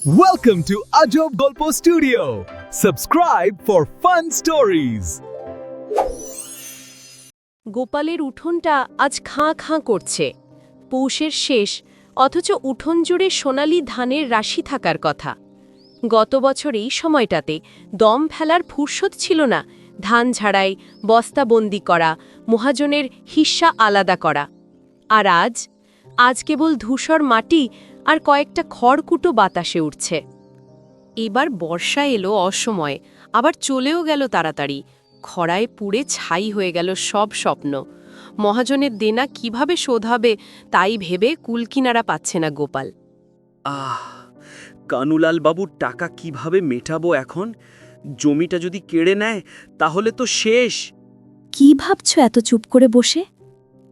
Welcome to Ajob Golpo Studio. Subscribe for fun stories. গোপালের উঠোনটা আজ খাঁ খাঁ করছে। পৌষের শেষ, অথচ উঠোন জুড়ে সোনালি ধানের রাশি থাকার কথা। গত বছর এই সময়টাতে দম ফেলার ফুরসত ছিল না। ধান ঝাড়াই, বস্তাবন্দি করা, মহাজনের হিস্সা আলাদা করা। আর আজ কেবল ধূসর মাটি আর কয়েকটা খড়কুটো বাতাসে উঠছে। এবার বর্ষা এলো অসময়ে, আবার চলেও গেল তাড়াতাড়ি। খরায় পুড়ে ছাই হয়ে গেল সব স্বপ্ন। মহাজনের দেনা কিভাবে শোধ হবে তাই ভেবে কুলকিনারা পাচ্ছে না গোপাল। কানুলাল বাবুর টাকা কিভাবে মেটাবো এখন? জমিটা যদি কেড়ে নেয় তাহলে তো শেষ। কি ভাবছ এত চুপ করে বসে?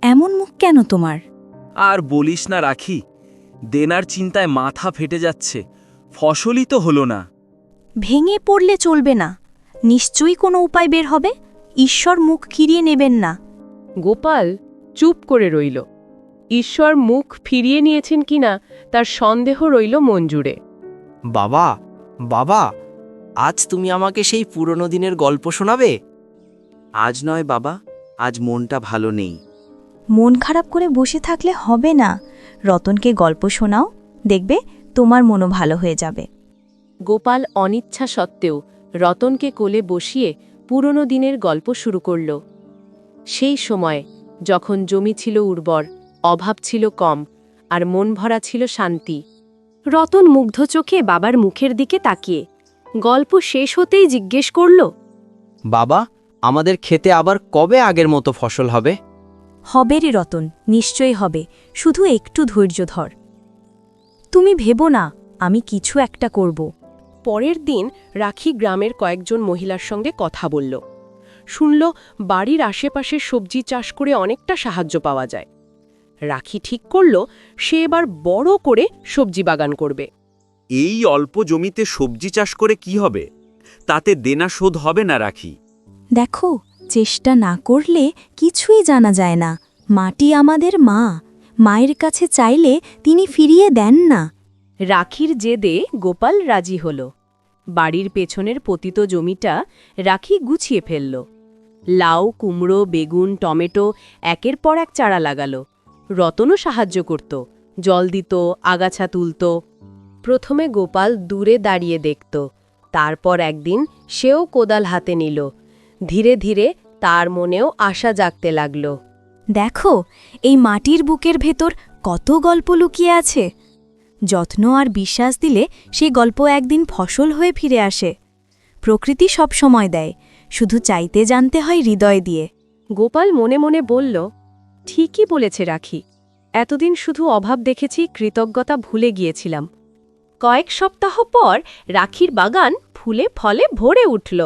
এমন মুখ কেন তোমার? আর বলিস না রাখি, দেনার চিন্তায় মাথা ফেটে যাচ্ছে। ফসলই তো হলো না। ভেঙে পড়লে চলবে না, নিশ্চয়ই কোনো উপায় বের হবে। ঈশ্বর মুখ ফিরিয়ে নেবেন না। গোপাল চুপ করে রইল। ঈশ্বর মুখ ফিরিয়ে নিয়েছেন কিনা তার সন্দেহ রইল মন জুড়ে। বাবা, বাবা, আজ তুমি আমাকে সেই পুরনো দিনের গল্প শোনাবে? আজ নয় বাবা, আজ মনটা ভালো নেই। মন খারাপ করে বসে থাকলে হবে না। রতনকে গল্প শোনাও, দেখবে তোমার মনও ভালো হয়ে যাবে। গোপাল অনিচ্ছা সত্ত্বেও রতনকে কোলে বসিয়ে পুরনো দিনের গল্প শুরু করল। সেই সময় যখন জমি ছিল উর্বর, অভাব ছিল কম, আর মন ভরা ছিল শান্তি। রতন মুগ্ধ চোখে বাবার মুখের দিকে তাকিয়ে গল্প শেষ হতেই জিজ্ঞেস করল, বাবা, আমাদের খেতে আবার কবে আগের মতো ফসল হবে? হবে রে রতন, নিশ্চয়ই হবে, শুধু একটু ধৈর্য ধর। তুমি ভেবো না, আমি কিছু একটা করব। পরের দিন রাখি গ্রামের কয়েকজন মহিলার সঙ্গে কথা বলল। শুনল বাড়ির আশেপাশে সবজি চাষ করে অনেকটা সাহায্য পাওয়া যায়। রাখি ঠিক করল সে এবার বড় করে সবজি বাগান করবে। এই অল্প জমিতে সবজি চাষ করে কি হবে? তাতে দেনা শোধ হবে না রাখি। দেখো, চেষ্টা না করলে কিছুই জানা যায় না। মাটি আমাদের মা, মায়ের কাছে চাইলে তিনি ফিরিয়ে দেন না। রাখির জেদে গোপাল রাজি হল। বাড়ির পেছনের পতিত জমিটা রাখি গুছিয়ে ফেলল। লাউ, কুমড়ো, বেগুন, টমেটো একের পর এক চারা লাগালো। রতনও সাহায্য করত, জল দিত, আগাছা তুলত। প্রথমে গোপাল দূরে দাঁড়িয়ে দেখত, তারপর একদিন সেও কোদাল হাতে নিল। ধীরে ধীরে তার মনেও আশা জাগতে লাগল। দেখো, এই মাটির বুকের ভেতর কত গল্প লুকিয়ে আছে। যত্ন আর বিশ্বাস দিলে সেই গল্প একদিন ফসল হয়ে ফিরে আসে। প্রকৃতি সব সময় দেয়, শুধু চাইতে জানতে হয় হৃদয় দিয়ে। গোপাল মনে মনে বলল, ঠিকই বলেছে রাখি। এতদিন শুধু অভাব দেখেছি, কৃতজ্ঞতা ভুলে গিয়েছিলাম। কয়েক সপ্তাহ পর রাখির বাগান ফুলে ফলে ভরে উঠল।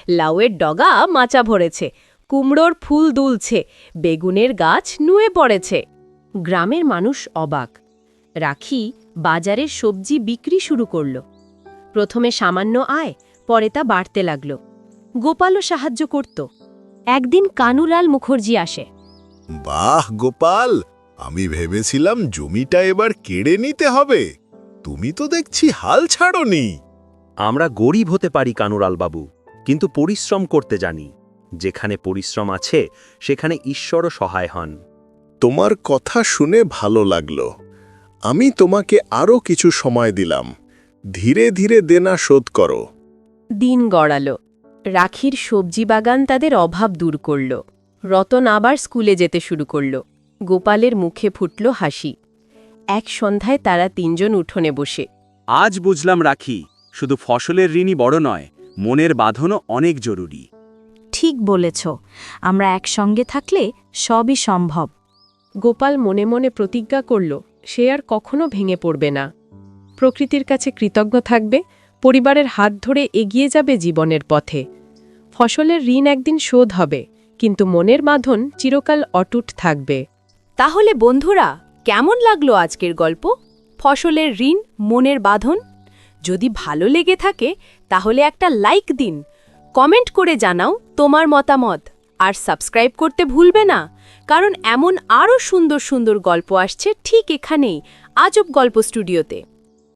লাউয়ের ডগা মাচা ভরেছে, কুমড়োর ফুল দুলছে, বেগুনের গাছ নুয়ে পড়েছে। গ্রামের মানুষ অবাক। রাখি বাজারে সবজি বিক্রি শুরু করল। প্রথমে সামান্য আয়, পরে তা বাড়তে লাগল। গোপালও সাহায্য করত। একদিন কানুলাল মুখার্জি আসে। বাহ গোপাল, আমি ভেবেছিলাম জমিটা এবার কেড়ে নিতে হবে। তুমি তো দেখছি হাল ছাড়োনি। আমরা গরিব হতে পারি কানুরাল বাবু, কিন্তু পরিশ্রম করতে জানি। যেখানে পরিশ্রম আছে সেখানে ঈশ্বরও সহায় হন। তোমার কথা শুনে ভালো লাগলো। আমি তোমাকে আরও কিছু সময় দিলাম। ধীরে ধীরে দেনা শোধ করো। দিন গড়াল। রাখির সবজি বাগান তাদের অভাব দূর করল। রতন আবার স্কুলে যেতে শুরু করল। গোপালের মুখে ফুটল হাসি। এক সন্ধ্যায় তারা তিনজন উঠোনে বসে। আজ বুঝলাম রাখি, শুধু ফসলের ঋণই বড় নয়, মনের বাঁধনও অনেক জরুরি। ঠিক বলেছ, আমরা একসঙ্গে থাকলে সবই সম্ভব। গোপাল মনে মনে প্রতিজ্ঞা করল সে আর কখনো ভেঙে পড়বে না। প্রকৃতির কাছে কৃতজ্ঞ থাকবে, পরিবারের হাত ধরে এগিয়ে যাবে জীবনের পথে। ফসলের ঋণ একদিন শোধ হবে, কিন্তু মনের বাঁধন চিরকাল অটুট থাকবে। তাহলে বন্ধুরা, কেমন লাগলো আজকের গল্প ফসলের ঋণ, মনের বাঁধন? যদি ভালো লেগে থাকে তাহলে একটা লাইক দিন, কমেন্ট করে জানাও তোমার মতামত, আর সাবস্ক্রাইব করতে ভুলবে না, কারণ এমন আরও সুন্দর সুন্দর গল্প আসছে ঠিক এখানেই, আজব গল্প স্টুডিওতে।